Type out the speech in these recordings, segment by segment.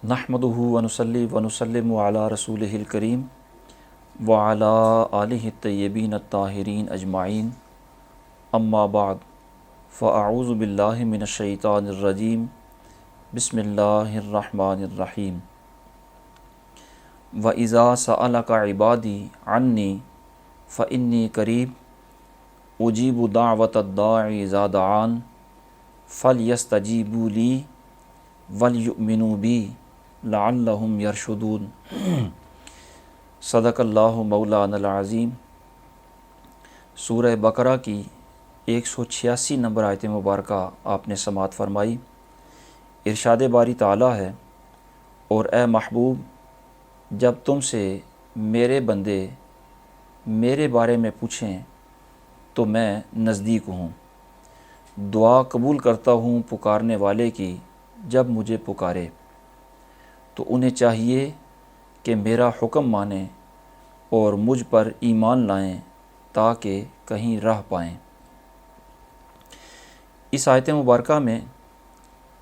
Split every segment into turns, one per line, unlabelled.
نحمدہ ونصلی ونسلم علی رسولہ الکریم وعلی آلہ الطیبین الطاہرین اجمعین اما بعد فاعوذ باللہ من الشیطان الرجیم بسم اللہ الرحمن الرحیم وَإِذَا سَأَلَكَ عِبَادِي عَنِّي فَإِنِّي قَرِيبٌ أُجِيبُ دَعْوَةَ الدَّاعِ إِذَا دَعَانِ فَلْيَسْتَجِيبُوا لِي وَلْيُؤْمِنُوا بِي لَعَلَّهُمْ يَرْشُدُونَ۔ صدق اللہ مولانا العظیم۔ سورہ بقرہ کی 186 نمبر آیت مبارکہ آپ نے سماعت فرمائی۔ ارشاد باری تعالیٰ ہے، اور اے محبوب، جب تم سے میرے بندے میرے بارے میں پوچھیں تو میں نزدیک ہوں، دعا قبول کرتا ہوں پکارنے والے کی جب مجھے پکارے۔ تو انہیں چاہیے کہ میرا حکم مانیں اور مجھ پر ایمان لائیں تاکہ کہیں راہ پائیں۔ اس آیت مبارکہ میں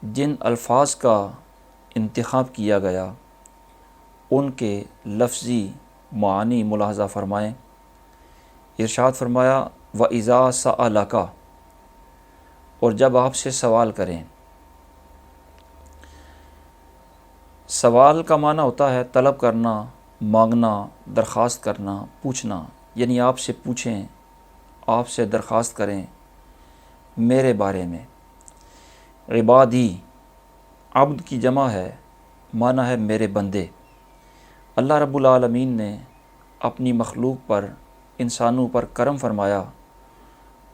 جن الفاظ کا انتخاب کیا گیا ان کے لفظی معانی ملاحظہ فرمائیں۔ ارشاد فرمایا وَإِذَا سَأَلَكَ، اور جب آپ سے سوال کریں۔ سوال کا معنی ہوتا ہے طلب کرنا، مانگنا، درخواست کرنا، پوچھنا، یعنی آپ سے پوچھیں، آپ سے درخواست کریں میرے بارے میں۔ عبادی، عبد کی جمع ہے، معنی ہے میرے بندے۔ اللہ رب العالمین نے اپنی مخلوق پر، انسانوں پر کرم فرمایا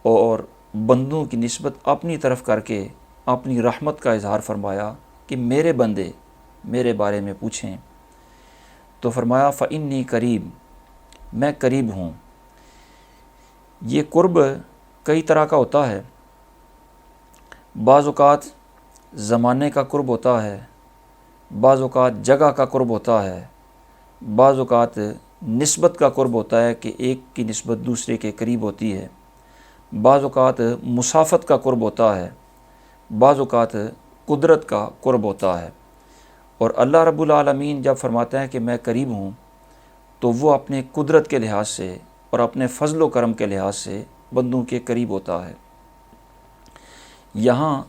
اور بندوں کی نسبت اپنی طرف کر کے اپنی رحمت کا اظہار فرمایا کہ میرے بندے میرے بارے میں پوچھیں۔ تو فرمایا فَإِنِّي قریب، میں قریب ہوں۔ یہ قرب کئی طرح کا ہوتا ہے۔ بعض اوقات زمانے کا قرب ہوتا ہے، بعض اوقات جگہ کا قرب ہوتا ہے، بعض اوقات نسبت کا قرب ہوتا ہے کہ ایک کی نسبت دوسرے کے قریب ہوتی ہے، بعض اوقات مسافت کا قرب ہوتا ہے، بعض اوقات قدرت کا قرب ہوتا ہے۔ اور اللہ رب العالمین جب فرماتا ہے کہ میں قریب ہوں تو وہ اپنے قدرت کے لحاظ سے اور اپنے فضل و کرم کے لحاظ سے بندوں کے قریب ہوتا ہے۔ یہاں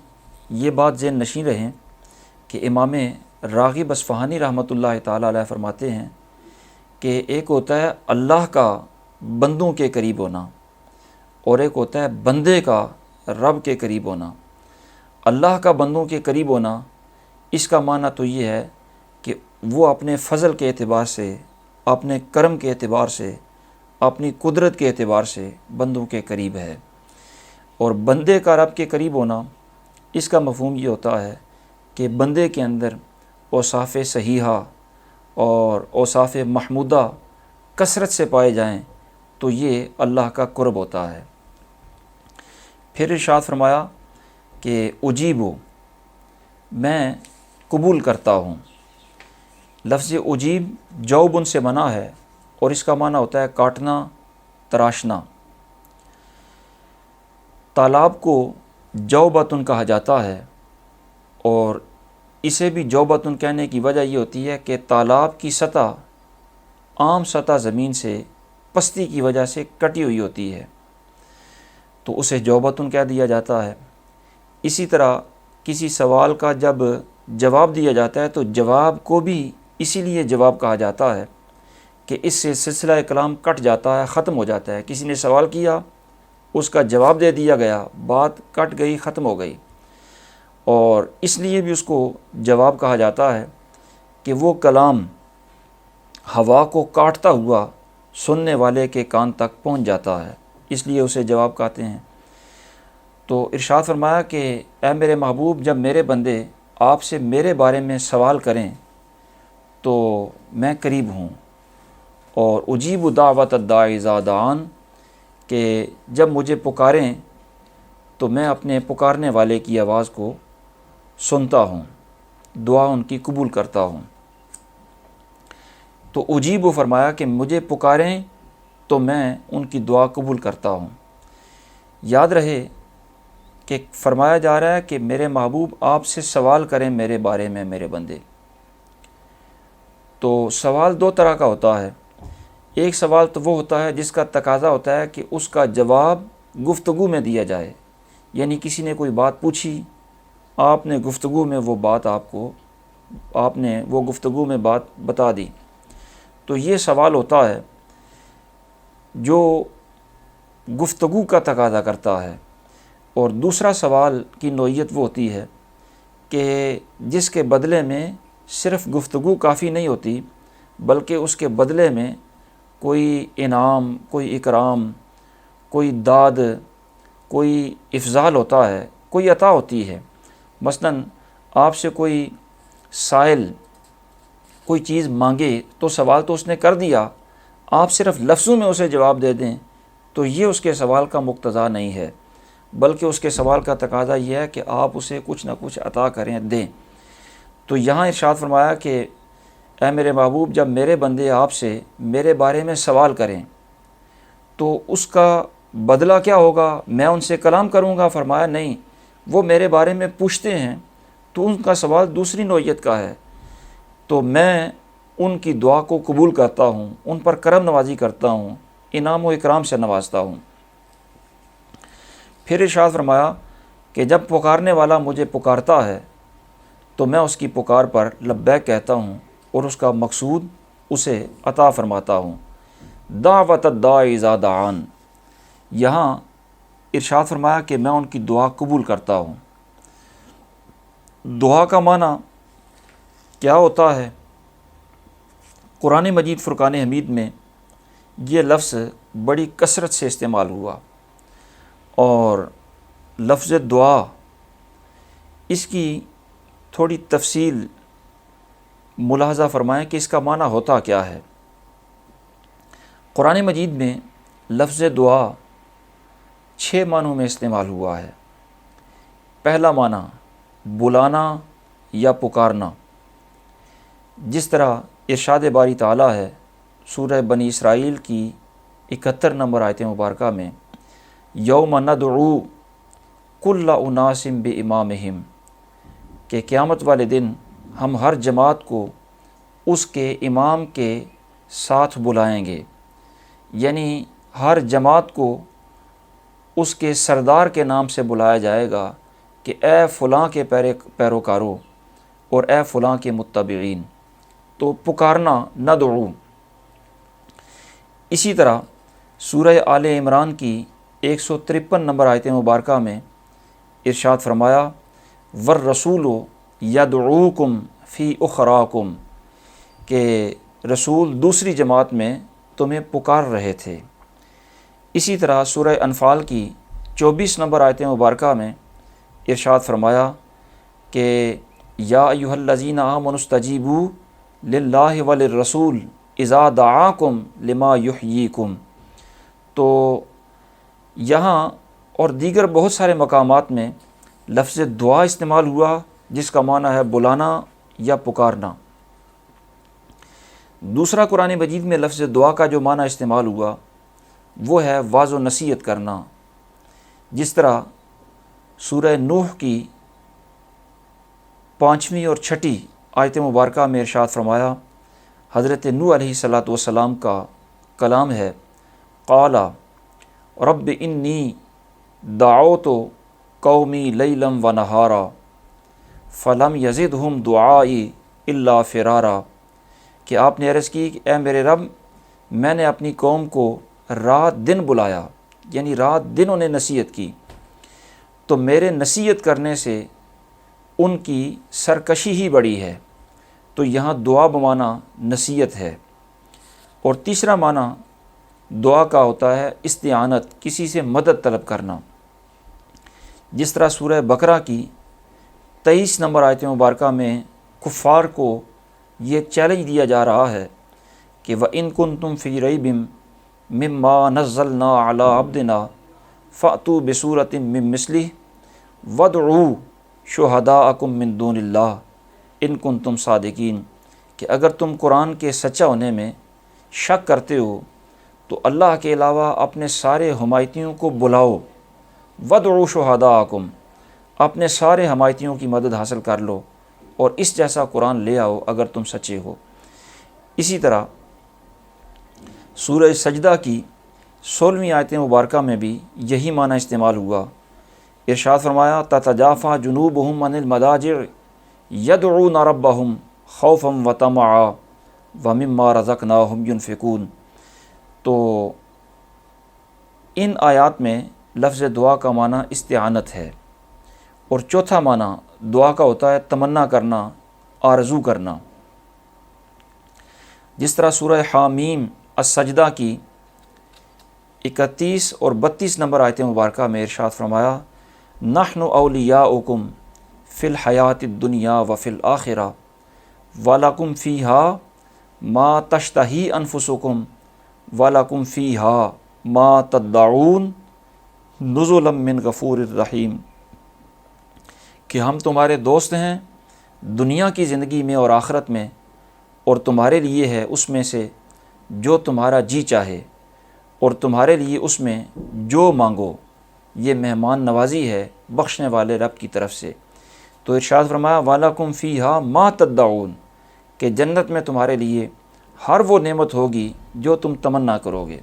یہ بات ذہن نشین رہیں کہ امام راغب اصفہانی رحمۃ اللہ تعالیٰ علیہ فرماتے ہیں کہ ایک ہوتا ہے اللہ کا بندوں کے قریب ہونا، اور ایک ہوتا ہے بندے کا رب کے قریب ہونا۔ اللہ کا بندوں کے قریب ہونا، اس کا معنی تو یہ ہے کہ وہ اپنے فضل کے اعتبار سے، اپنے کرم کے اعتبار سے، اپنی قدرت کے اعتبار سے بندوں کے قریب ہے۔ اور بندے کا رب کے قریب ہونا، اس کا مفہوم یہ ہوتا ہے کہ بندے کے اندر اوصاف صحیحہ اور اوصاف محمودہ کثرت سے پائے جائیں تو یہ اللہ کا قرب ہوتا ہے۔ پھر ارشاد فرمایا کہ اجیبو، میں قبول کرتا ہوں۔ لفظ اجیب جوبن سے بنا ہے اور اس کا معنی ہوتا ہے کاٹنا، تراشنا۔ تالاب کو جوبتن کہا جاتا ہے، اور اسے بھی جوبتن کہنے کی وجہ یہ ہوتی ہے کہ تالاب کی سطح عام سطح زمین سے پستی کی وجہ سے کٹی ہوئی ہوتی ہے، تو اسے جوبتن کہہ دیا جاتا ہے۔ اسی طرح کسی سوال کا جب جواب دیا جاتا ہے تو جواب کو بھی اسی لیے جواب کہا جاتا ہے کہ اس سے سلسلہ کلام کٹ جاتا ہے، ختم ہو جاتا ہے۔ کسی نے سوال کیا، اس کا جواب دے دیا گیا، بات کٹ گئی، ختم ہو گئی۔ اور اس لیے بھی اس کو جواب کہا جاتا ہے کہ وہ کلام ہوا کو کاٹتا ہوا سننے والے کے کان تک پہنچ جاتا ہے، اس لیے اسے جواب کہتے ہیں۔ تو ارشاد فرمایا کہ اے میرے محبوب، جب میرے بندے آپ سے میرے بارے میں سوال کریں تو میں قریب ہوں، اور اجیب دعوت الداعی اذا دعان، کہ جب مجھے پکاریں تو میں اپنے پکارنے والے کی آواز کو سنتا ہوں، دعا ان کی قبول کرتا ہوں۔ تو اجیب فرمایا کہ مجھے پکاریں تو میں ان کی دعا قبول کرتا ہوں۔ یاد رہے کہ فرمایا جا رہا ہے کہ میرے محبوب آپ سے سوال کریں میرے بارے میں میرے بندے، تو سوال دو طرح کا ہوتا ہے. ایک سوال تو وہ ہوتا ہے جس کا تقاضا ہوتا ہے کہ اس کا جواب گفتگو میں دیا جائے، یعنی کسی نے کوئی بات پوچھی، آپ نے گفتگو میں وہ بات آپ نے وہ گفتگو میں بات بتا دی، تو یہ سوال ہوتا ہے جو گفتگو کا تقاضا کرتا ہے. اور دوسرا سوال کی نوعیت وہ ہوتی ہے کہ جس کے بدلے میں صرف گفتگو کافی نہیں ہوتی، بلکہ اس کے بدلے میں کوئی انعام، کوئی اکرام، کوئی داد، کوئی افضال ہوتا ہے، کوئی عطا ہوتی ہے. مثلاً آپ سے کوئی سائل کوئی چیز مانگے تو سوال تو اس نے کر دیا، آپ صرف لفظوں میں اسے جواب دے دیں تو یہ اس کے سوال کا مقتضا نہیں ہے، بلکہ اس کے سوال کا تقاضا یہ ہے کہ آپ اسے کچھ نہ کچھ عطا کریں، دیں. تو یہاں ارشاد فرمایا کہ اے میرے محبوب، جب میرے بندے آپ سے میرے بارے میں سوال کریں تو اس کا بدلہ کیا ہوگا؟ میں ان سے کلام کروں گا؟ فرمایا نہیں، وہ میرے بارے میں پوچھتے ہیں تو ان کا سوال دوسری نوعیت کا ہے، تو میں ان کی دعا کو قبول کرتا ہوں، ان پر کرم نوازی کرتا ہوں، انعام و اکرام سے نوازتا ہوں. پھر ارشاد فرمایا کہ جب پکارنے والا مجھے پکارتا ہے تو میں اس کی پکار پر لبیک کہتا ہوں اور اس کا مقصود اسے عطا فرماتا ہوں. دعوت الداعی اذا دعان، یہاں ارشاد فرمایا کہ میں ان کی دعا قبول کرتا ہوں. دعا کا معنی کیا ہوتا ہے؟ قرآن مجید فرقان حمید میں یہ لفظ بڑی کثرت سے استعمال ہوا، اور لفظ دعا اس کی تھوڑی تفصیل ملاحظہ فرمائیں کہ اس کا معنی ہوتا کیا ہے. قرآن مجید میں لفظ دعا 6 معنوں میں استعمال ہوا ہے. پہلا معنی بلانا یا پکارنا، جس طرح ارشاد باری تعالیٰ ہے سورہ بنی اسرائیل کی 71 نمبر آیت مبارکہ میں، یوم ندعو کل اناس بامامہم، کہ قیامت والے دن ہم ہر جماعت کو اس کے امام کے ساتھ بلائیں گے، یعنی ہر جماعت کو اس کے سردار کے نام سے بلایا جائے گا کہ اے فلاں کے پیروکاروں اور اے فلاں کے متبعین. تو پکارنا ندعو. اسی طرح سورہ آل عمران کی 153 نمبر آیت مبارکہ میں ارشاد فرمایا والرسول یدعوکم فی اخراکم، کہ رسول دوسری جماعت میں تمہیں پکار رہے تھے. اسی طرح سورہ انفال کی 24 نمبر آیت مبارکہ میں ارشاد فرمایا کہ یا ایھا الذین آمنوا استجیبوا للہ وللرسول اذا دعاکم لما یحییکم. تو یہاں اور دیگر بہت سارے مقامات میں لفظ دعا استعمال ہوا جس کا معنی ہے بلانا یا پکارنا. دوسرا قرآن مجید میں لفظ دعا کا جو معنی استعمال ہوا وہ ہے واعظ و نصیحت کرنا، جس طرح سورہ نوح کی 5ویں اور 6ٹھی آیت مبارکہ میں ارشاد فرمایا، حضرت نوح علیہ السلام کا کلام ہے، قال رب انی دعوت قومی لیلا و نہارا فلم یزدہم دعائی الا فرارا، کہ آپ نے عرض کی کہ اے میرے رب، میں نے اپنی قوم کو رات دن بلایا، یعنی رات دن انہیں نصیحت کی، تو میرے نصیحت کرنے سے ان کی سرکشی ہی بڑی ہے. تو یہاں دعا بمعنی نصیحت ہے. اور تیسرا معنی دعا کا ہوتا ہے استعانت، کسی سے مدد طلب کرنا، جس طرح سورہ بقرہ کی 23 نمبر آیت مبارکہ میں کفار کو یہ چیلنج دیا جا رہا ہے کہ وَإِن كُنتُمْ فِي رَيْبٍ مِّمَّا نَزَّلْنَا عَلَىٰ عَبْدِنَا فَأْتُوا بِسُورَةٍ مِّن مِّثْلِهِ وَادْعُوا شُهَدَاءَكُم مِّن دُونِ اللَّهِ إِن كُنتُمْ صَادِقِينَ، کہ اگر تم قرآن کے سچا ہونے میں شک کرتے ہو تو اللہ کے علاوہ اپنے سارے حمایتیوں کو بلاؤ، وَادْعُوا شُهَدَاءَكُم، اپنے سارے حمایتیوں کی مدد حاصل کر لو اور اس جیسا قرآن لے آؤ اگر تم سچے ہو. اسی طرح سورہ سجدہ کی 16ویں آیت مبارکہ میں بھی یہی معنی استعمال ہوا۔ ارشاد فرمایا تتجافی جنوبہم عن المضاجع یدعون ربہم خوفا وطمعا ومما رزقناہم ینفقون۔ تو ان آیات میں لفظ دعا کا معنی استعانت ہے، اور چوتھا معنی دعا کا ہوتا ہے تمنا کرنا، آرزو کرنا۔ جس طرح سورہ حامیم السجدہ کی 31 اور 32 نمبر آیت مبارکہ میں ارشاد فرمایا نحن اولیاؤکم فی الحیات الدنیا وفی الآخرہ ولکم فیہا ما تشتہی انفسکم ولکم فیہا ما تدعون نزلا من غفور الرحیم، کہ ہم تمہارے دوست ہیں دنیا کی زندگی میں اور آخرت میں، اور تمہارے لیے ہے اس میں سے جو تمہارا جی چاہے، اور تمہارے لیے اس میں جو مانگو، یہ مہمان نوازی ہے بخشنے والے رب کی طرف سے۔ تو ارشاد فرمایا وَلَكُمْ فِيهَا مَا تَدَّعُونَ، کہ جنت میں تمہارے لیے ہر وہ نعمت ہوگی جو تم تمنا کرو گے۔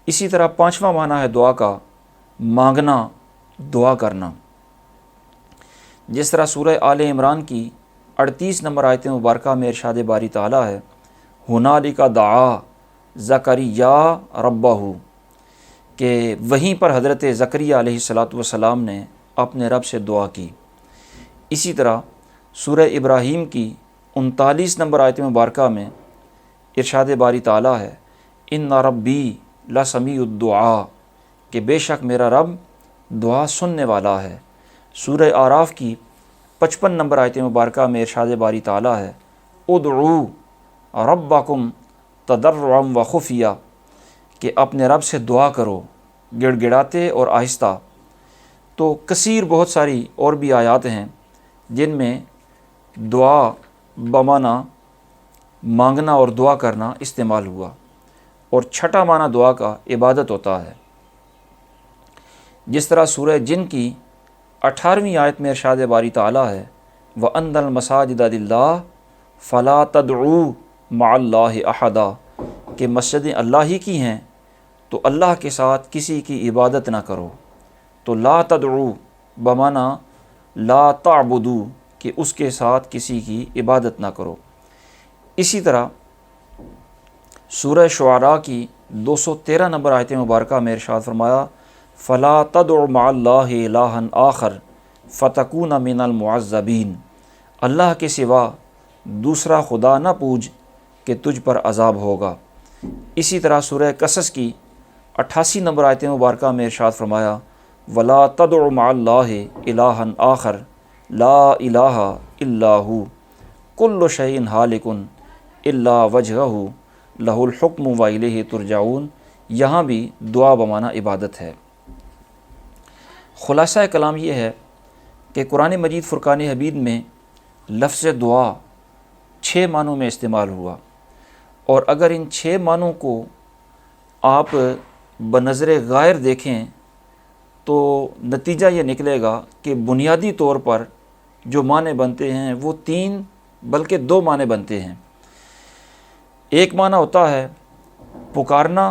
اسی طرح پانچواں معنی ہے دعا کا مانگنا، دعا کرنا۔ جس طرح سورہ آل عمران کی 38 نمبر آیت مبارکہ میں ارشاد باری تعالیٰ ہے ہنالک دعا زکریا ربہ، کہ وہیں پر حضرت زکریا علیہ السلام نے اپنے رب سے دعا کی۔ اسی طرح سورہ ابراہیم کی 39 نمبر آیت مبارکہ میں ارشاد باری تعالیٰ ہے ان ربی لسمیع الدعاء، کہ بے شک میرا رب دعا سننے والا ہے۔ سورہ اعراف کی 55 نمبر آیت مبارکہ میں ارشاد باری تعالیٰ ہے ادعوا ربکم تضرعا وخفیہ، کہ اپنے رب سے دعا کرو گڑ گڑاتے اور آہستہ۔ تو کثیر بہت ساری اور بھی آیات ہیں جن میں دعا بمعنی مانگنا اور دعا کرنا استعمال ہوا، اور چھٹا معنی دعا کا عبادت ہوتا ہے۔ جس طرح سورہ جن کی 18ویں آیت میں ارشاد باری تعالیٰ ہے وَأَنَّ الْمَسَاجِدَ لِلَّهِ فَلَا تَدْعُوا مَعَ اللَّهِ أَحَدًا، کہ مسجدیں اللہ ہی کی ہیں تو اللہ کے ساتھ کسی کی عبادت نہ کرو۔ تو لا تدعو بمعنی لا تعبدو، کہ اس کے ساتھ کسی کی عبادت نہ کرو۔ اسی طرح سورہ شعراء کی 213 نمبر آیت مبارکہ میں ارشاد فرمایا فلا تدع مع اللہ الہا آخر فتکون من المعذبین، اللہ کے سوا دوسرا خدا نہ پوج کہ تجھ پر عذاب ہوگا۔ اسی طرح سورہ قصص کی 88 نمبر آیت مبارکہ میں ارشاد فرمایا ولا تدع مع اللہ الہا آخر لا الہ الا ہو کل شیء ہالک الا وجہہ لہ الحکم والیہ ترجعون۔ یہاں بھی دعا بمعنی عبادت ہے۔ خلاصہ کلام یہ ہے کہ قرآن مجید فرقان حمید میں لفظ دعا 6 معنوں میں استعمال ہوا، اور اگر ان 6 معنوں کو آپ بنظر غائر دیکھیں تو نتیجہ یہ نکلے گا کہ بنیادی طور پر جو معنی بنتے ہیں وہ 3 بلکہ 2 معنی بنتے ہیں۔ ایک معنی ہوتا ہے پکارنا،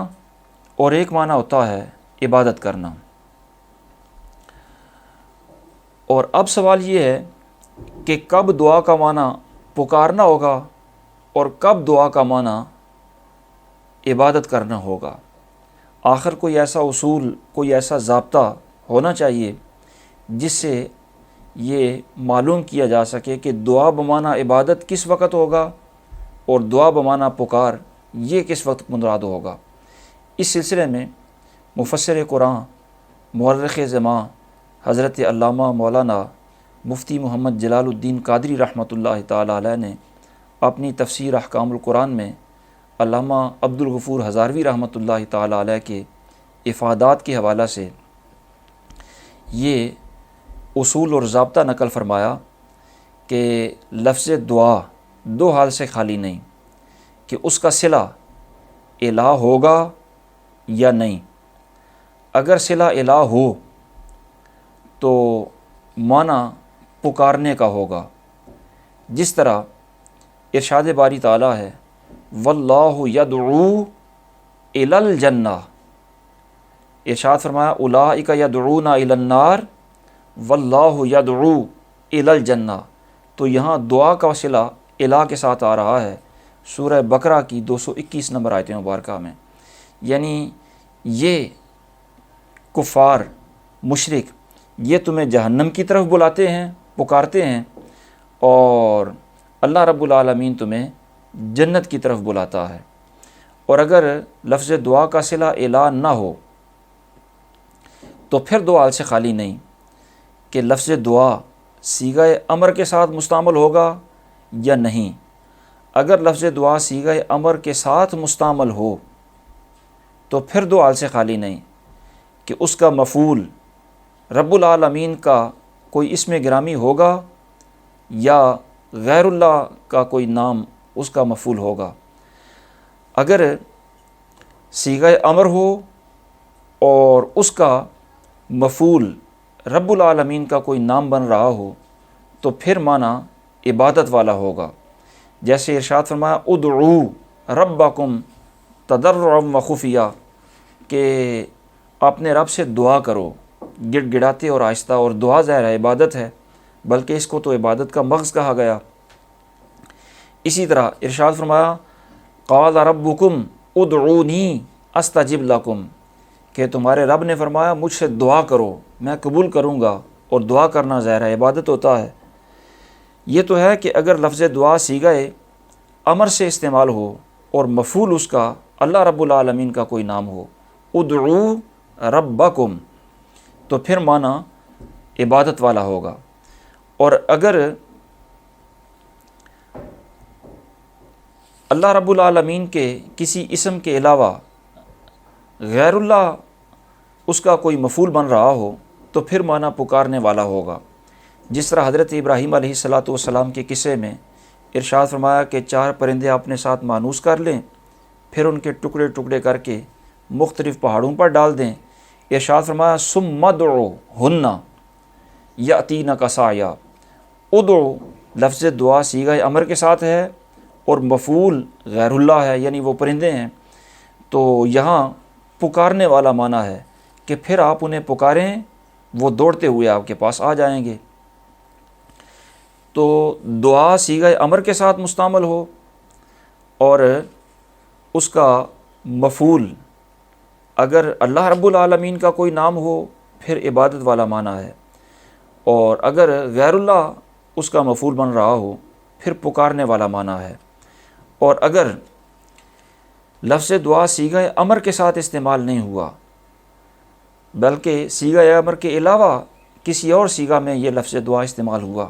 اور ایک معنی ہوتا ہے عبادت کرنا۔ اور اب سوال یہ ہے کہ کب دعا کا معنی پکارنا ہوگا اور کب دعا کا معنی عبادت کرنا ہوگا۔ آخر کوئی ایسا اصول، کوئی ایسا ضابطہ ہونا چاہیے جس سے یہ معلوم کیا جا سکے کہ دعا بمعنی عبادت کس وقت ہوگا اور دعا بمعنی پکار یہ کس وقت مراد ہوگا۔ اس سلسلے میں مفسر قرآن مورخ زمان حضرت علامہ مولانا مفتی محمد جلال الدین قادری رحمۃ اللہ تعالی علیہ نے اپنی تفسیر احکام القرآن میں علامہ عبدالغفور ہزاروی رحمۃ اللہ تعالی علیہ کے افادات کے حوالہ سے یہ اصول اور ضابطہ نقل فرمایا کہ لفظ دعا 2 حال سے خالی نہیں، کہ اس کا صلہ الہ ہوگا یا نہیں۔ اگر صلہ الہ ہو تو معنی پکارنے کا ہوگا، جس طرح ارشاد باری تعالیٰ ہے واللہ یدعو الی الجنہ، ارشاد فرمایا اولئک یدعون الی النار واللہ یدعو الی الجنہ، تو یہاں دعا کا وسیلہ الی کے ساتھ آ رہا ہے سورہ بقرہ کی 221 نمبر آیت مبارکہ میں، یعنی یہ کفار مشرک یہ تمہیں جہنم کی طرف بلاتے ہیں، پکارتے ہیں، اور اللہ رب العالمین تمہیں جنت کی طرف بلاتا ہے۔ اور اگر لفظ دعا کا صلہ اعلان نہ ہو تو پھر دعا سے خالی نہیں کہ لفظ دعا صیغہ امر کے ساتھ مستعمل ہوگا یا نہیں۔ اگر لفظ دعا صیغہ امر کے ساتھ مستعمل ہو تو پھر دعا سے خالی نہیں کہ اس کا مفعول رب العالمین کا کوئی اسم گرامی ہوگا یا غیر اللہ کا کوئی نام اس کا مفعول ہوگا۔ اگر صیغہ امر ہو اور اس کا مفعول رب العالمین کا کوئی نام بن رہا ہو تو پھر معنی عبادت والا ہوگا، جیسے ارشاد فرمایا ادعو ربکم تضرعا وخفیہ، کہ اپنے رب سے دعا کرو گڑ گڑاتے اور آہستہ، اور دعا ظاہر ہے عبادت ہے، بلکہ اس کو تو عبادت کا مغز کہا گیا۔ اسی طرح ارشاد فرمایا قال ربکم ادعونی استجب لکم، کہ تمہارے رب نے فرمایا مجھ سے دعا کرو میں قبول کروں گا، اور دعا کرنا ظاہر ہے عبادت ہوتا ہے۔ یہ تو ہے کہ اگر لفظ دعا صیغہ امر سے استعمال ہو اور مفعول اس کا اللہ رب العالمین کا کوئی نام ہو، ادعو ربکم، تو پھر معنی عبادت والا ہوگا۔ اور اگر اللہ رب العالمین کے کسی اسم کے علاوہ غیر اللہ اس کا کوئی مفعول بن رہا ہو تو پھر معنی پکارنے والا ہوگا، جس طرح حضرت ابراہیم علیہ السلام کے قصے میں ارشاد فرمایا کہ 4 پرندے اپنے ساتھ مانوس کر لیں، پھر ان کے ٹکڑے ٹکڑے کر کے مختلف پہاڑوں پر ڈال دیں۔ ارشاد فرمایا ثم ادعوہن یأتینک سعیا، ادعو لفظ دعا صیغہ امر کے ساتھ ہے اور مفعول غیر اللہ ہے، یعنی وہ پرندے ہیں، تو یہاں پکارنے والا معنی ہے کہ پھر آپ انہیں پکاریں وہ دوڑتے ہوئے آپ کے پاس آ جائیں گے۔ تو دعا صیغہ امر کے ساتھ مستعمل ہو اور اس کا مفعول اگر اللہ رب العالمین کا کوئی نام ہو پھر عبادت والا معنی ہے، اور اگر غیر اللہ اس کا مفعول بن رہا ہو پھر پکارنے والا معنی ہے۔ اور اگر لفظ دعا صیغہ امر کے ساتھ استعمال نہیں ہوا بلکہ صیغہ امر کے علاوہ کسی اور صیغہ میں یہ لفظ دعا استعمال ہوا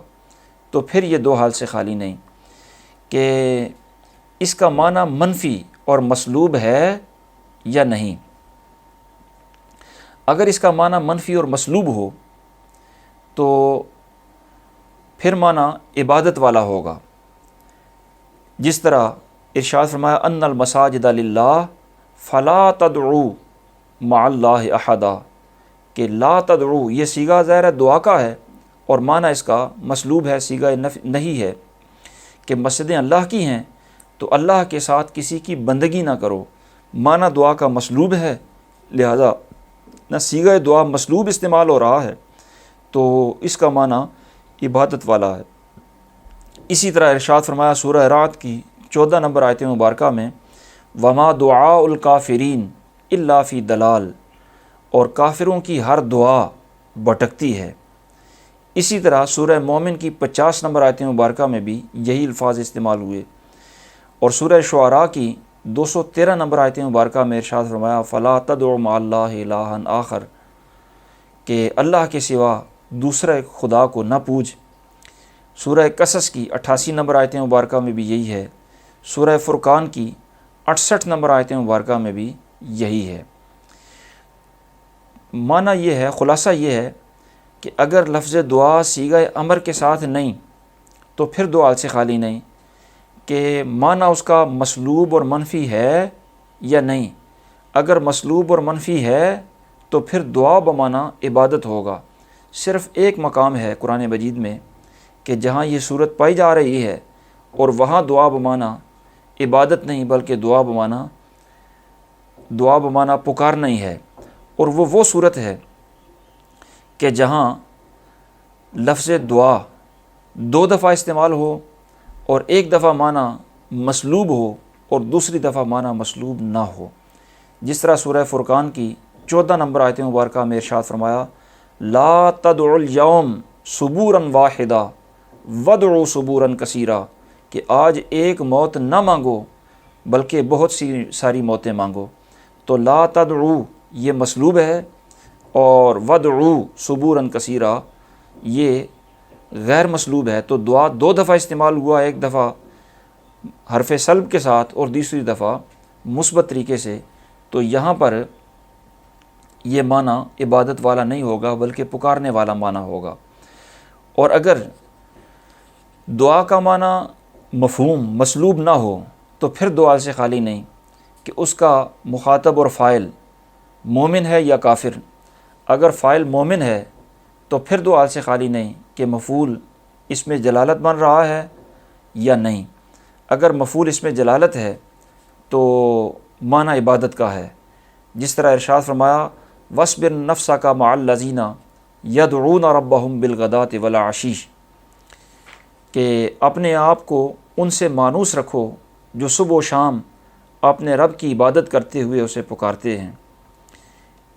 تو پھر یہ دو حال سے خالی نہیں کہ اس کا معنی منفی اور مسلوب ہے یا نہیں۔ اگر اس کا معنی منفی اور مسلوب ہو تو پھر معنی عبادت والا ہوگا، جس طرح ارشاد فرمایا ان المساجد للہ فلا تدعوا مع اللہ احدا، کہ لا تدعو یہ صیغہ ظاہر دعا کا ہے اور معنی اس کا مسلوب ہے، صیغہ نہیں ہے کہ مسجدیں اللہ کی ہیں تو اللہ کے ساتھ کسی کی بندگی نہ کرو، معنی دعا کا مسلوب ہے، لہذا نہ صیغہ دعا مسلوب استعمال ہو رہا ہے تو اس کا معنی عبادت والا ہے۔ اسی طرح ارشاد فرمایا سورہ رعد کی 14 نمبر آیت مبارکہ میں وما دعاء الکافرین الا فی دلال، اور کافروں کی ہر دعا بھٹکتی ہے۔ اسی طرح سورہ مومن کی 50 نمبر آیت مبارکہ میں بھی یہی الفاظ استعمال ہوئے، اور سورہ شعراء کی 213 نمبر آیت مبارکہ میں ارشاد فرمایا فلا تدع مع اللہ الہا آخر، کہ اللہ کے سوا دوسرے خدا کو نہ پوج۔ سورہ قصص کی 88 نمبر آیت مبارکہ میں بھی یہی ہے، سورہ فرقان کی 68 نمبر آیت مبارکہ میں بھی یہی ہے۔ معنی یہ ہے، خلاصہ یہ ہے کہ اگر لفظ دعا صیغہ امر کے ساتھ نہیں تو پھر دعا سے خالی نہیں کہ معنی اس کا مسلوب اور منفی ہے یا نہیں۔ اگر مسلوب اور منفی ہے تو پھر دعا بمعنی عبادت ہوگا۔ صرف ایک مقام ہے قرآن مجید میں کہ جہاں یہ صورت پائی جا رہی ہے اور وہاں دعا بمعنی عبادت نہیں بلکہ دعا بمانا پکارنا ہی ہے۔ اور وہ صورت ہے کہ جہاں لفظ دعا 2 دفعہ استعمال ہو اور ایک دفعہ معنی مسلوب ہو اور دوسری دفعہ معنی مسلوب نہ ہو، جس طرح سورہ فرقان کی 14 نمبر آیت مبارکہ میں ارشاد فرمایا لا تدعوا اليوم ثبورا واحدا وادعوا ثبورا کثیرا، کہ آج ایک موت نہ مانگو بلکہ بہت ساری موتیں مانگو۔ تو لا تدعوا یہ مسلوب ہے اور وادعوا ثبورا کثیرا یہ غیر مسلوب ہے۔ تو دعا 2 دفعہ استعمال ہوا، ایک دفعہ حرف سلب کے ساتھ اور دوسری دفعہ مثبت طریقے سے، تو یہاں پر یہ معنی عبادت والا نہیں ہوگا بلکہ پکارنے والا معنی ہوگا۔ اور اگر دعا کا معنی مفہوم مسلوب نہ ہو تو پھر دعا سے خالی نہیں کہ اس کا مخاطب اور فاعل مومن ہے یا کافر۔ اگر فاعل مومن ہے تو پھر دعا سے خالی نہیں کہ مفعول اس میں جلالت بن رہا ہے یا نہیں۔ اگر مفعول اس میں جلالت ہے تو معنی عبادت کا ہے، جس طرح ارشاد فرمایا وَاصْبِرْ نَفْسَكَ مَعَ الَّذِينَ يَدْعُونَ رَبَّهُمْ بِالْغَدَاةِ وَالْعَشِيِّ، کہ اپنے آپ کو ان سے مانوس رکھو جو صبح و شام اپنے رب کی عبادت کرتے ہوئے اسے پکارتے ہیں۔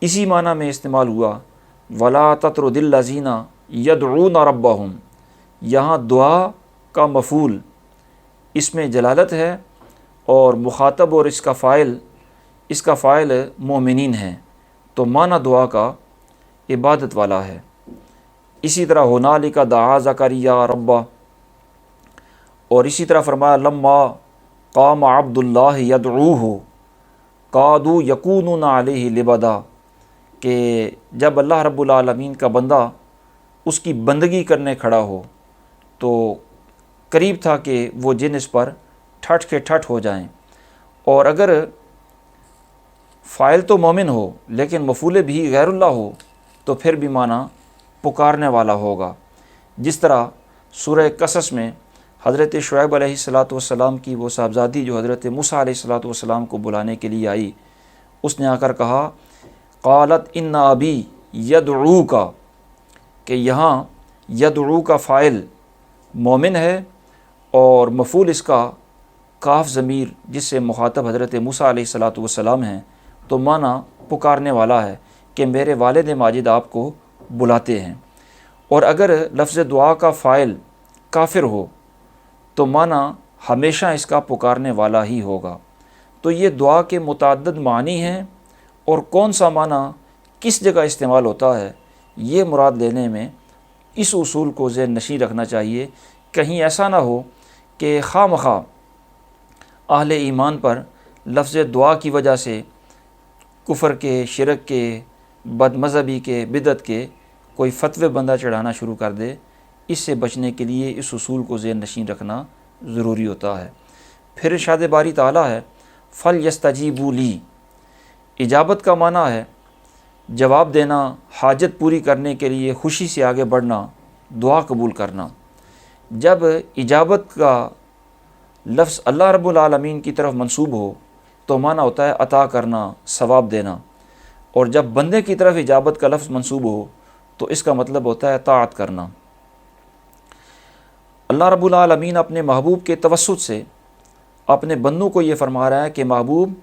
اسی معنی میں استعمال ہوا وَلَا تَطْرُدِ الَّذِينَ يَدْعُونَ رَبَّهُمْ، یہاں دعا کا مفعول اس میں جلالت ہے اور مخاطب اور اس کا فاعل مومنین ہیں، تو معنی دعا کا عبادت والا ہے۔ اسی طرح ہنالک دعا زکریا ربہ، اور اسی طرح فرمایا لما قام عبد اللہ یدعوہ قادوا یکونون علیہ لبدا، کہ جب اللہ رب العالمین کا بندہ اس کی بندگی کرنے کھڑا ہو تو قریب تھا کہ وہ جن اس پر ٹھٹ کے ٹھٹ ہو جائیں۔ اور اگر فاعل تو مومن ہو لیکن مفعول بھی غیر اللہ ہو تو پھر بھی معنی پکارنے والا ہوگا، جس طرح سورہ قصص میں حضرت شعیب علیہ السلام کی وہ صاحبزادی جو حضرت موسیٰ علیہ السلام کو بلانے کے لیے آئی، اس نے آ کر کہا قالت ان ابی یدعوک، کہ یہاں یدعو کا فاعل مومن ہے اور مفعول اس کا کاف ضمیر جس سے مخاطب حضرت موسیٰ علیہ السلام ہیں، تو معنی پکارنے والا ہے کہ میرے والد ماجد آپ کو بلاتے ہیں۔ اور اگر لفظ دعا کا فاعل کافر ہو تو معنی ہمیشہ اس کا پکارنے والا ہی ہوگا۔ تو یہ دعا کے متعدد معنی ہیں اور کون سا معنی کس جگہ استعمال ہوتا ہے یہ مراد لینے میں اس اصول کو ذہن نشین رکھنا چاہیے، کہیں ایسا نہ ہو کہ خواہ مخواہ اہل ایمان پر لفظ دعا کی وجہ سے کفر کے، شرک کے، بد مذہبی کے، بدعت کے کوئی فتوے بندہ چڑھانا شروع کر دے۔ اس سے بچنے کے لیے اس اصول کو ذہن نشین رکھنا ضروری ہوتا ہے۔ پھر ارشاد باری تعالیٰ ہے فَلْيَسْتَجِيبُوا لِي، اجابت کا معنی ہے جواب دینا، حاجت پوری کرنے کے لیے خوشی سے آگے بڑھنا، دعا قبول کرنا۔ جب اجابت کا لفظ اللہ رب العالمین کی طرف منسوب ہو تو معنی ہوتا ہے عطا کرنا، ثواب دینا، اور جب بندے کی طرف اجابت کا لفظ منسوب ہو تو اس کا مطلب ہوتا ہے طاعت کرنا۔ اللہ رب العالمین اپنے محبوب کے توسط سے اپنے بندوں کو یہ فرما رہا ہے کہ محبوب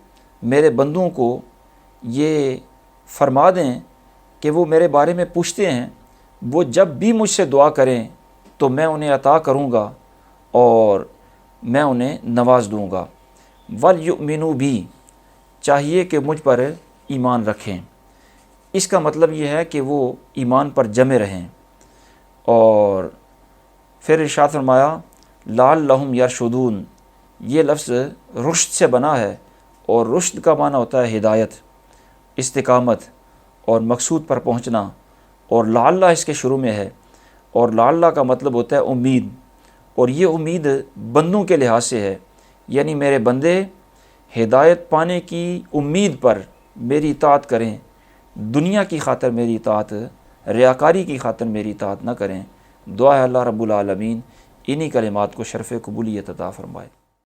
میرے بندوں کو یہ فرما دیں کہ وہ میرے بارے میں پوچھتے ہیں، وہ جب بھی مجھ سے دعا کریں تو میں انہیں عطا کروں گا اور میں انہیں نواز دوں گا۔ وَلْيُؤْمِنُوا بِي، چاہیے کہ مجھ پر ایمان رکھیں۔ اس کا مطلب یہ ہے کہ وہ ایمان پر جمے رہیں۔ اور پھر ارشاد فرمایا لَعَلَّهُمْ يَرْشُدُونَ، یہ لفظ رشد سے بنا ہے اور رشد کا معنی ہوتا ہے ہدایت، استقامت اور مقصود پر پہنچنا، اور لعلہ اس کے شروع میں ہے، اور لعلہ کا مطلب ہوتا ہے امید، اور یہ امید بندوں کے لحاظ سے ہے، یعنی میرے بندے ہدایت پانے کی امید پر میری اطاعت کریں، دنیا کی خاطر میری اطاعت، ریاکاری کی خاطر میری اطاعت نہ کریں۔ دعا ہے اللہ رب العالمین انہی کلمات کو شرف قبولیت عطا فرمائے۔